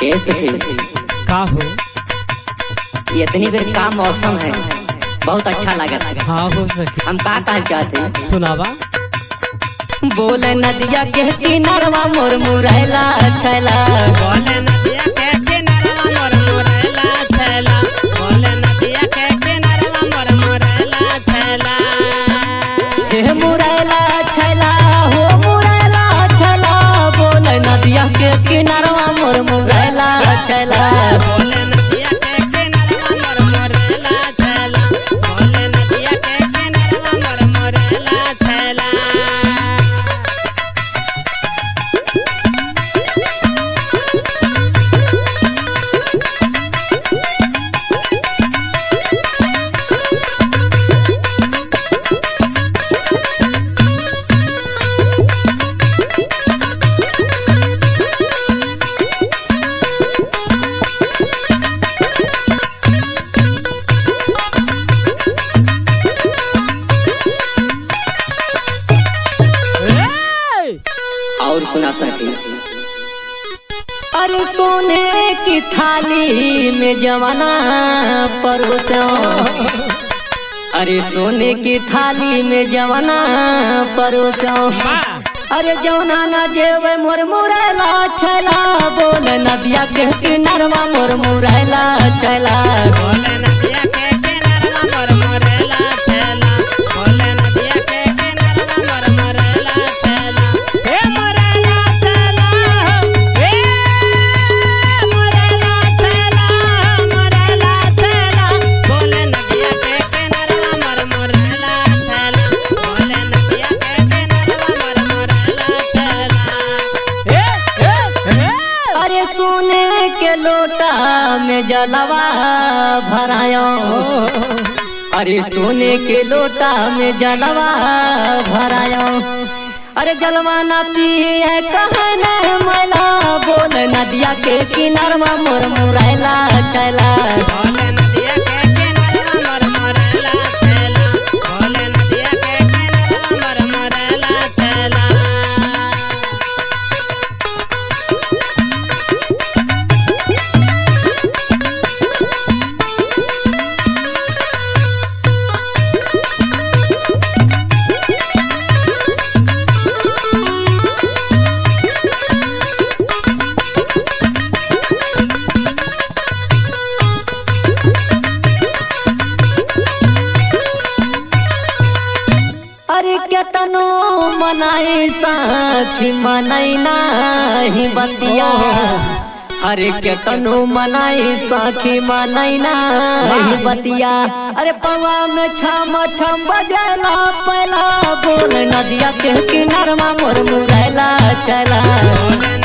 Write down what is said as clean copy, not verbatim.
का हो इतनी देर का मौसम है, बहुत अच्छा लगा। हाँ हो सके हम का कहना चाहते सुनावा। बोले नदिया के किनारवा मोर मुरैला छैला, बोले नदिया के किनारवा मोर मुरैला छैला, बोले नदिया के किनारवा मोर मुरैला छैला। हे मुरैला छैला हो मुरैला छैला, बोले नदिया के किनारवा मोर मुरैला छैला। बोले नदिया के किनारवा मोर मुरैला छैला, बोले नदिया के किनारवा मोर मुरैला छैला। और सुना सके अरे सोने की थाली में जवाना परोसो, अरे सोने की थाली में जवाना परोसो, अरे जौना ना जेवे मोर मुरैला छैला, बोले नदिया के किनारवा मोर मुरैला छैला। बोले नदिया के किनारवा मोर मुरैला छैला, बोले नदिया के किनारवा मोर मुरैला छैला। हे मुरैला छैला, हे मुरैला छैला, मुरैला छैला, बोले नदिया के किनारवा मोर मुरैला छैला, बोले नदिया के किनारवा मोर मुरैला छैला। हे अरे सोने के लोटा में जलवा भरायो, अरे सोने के लोटा में जलवा भरायो, अरे जलवा ना पिए कहना मैला, बोले नदिया के किनारवा मोर मुरैला छैला। बोले नदिया के किनारवा मोर मुरैला छैला, बोले नदिया के किनारवा मोर मुरैला छैला। अरे केतनो मनाई साखी मनाई नाही बतिया, अरे केतनो मनाई साखी मनाई नाही बतिया, अरे पवा में छम छम बजेला पहला, बोल नदिया के किनारवा मोर मुरैला छैला। बोले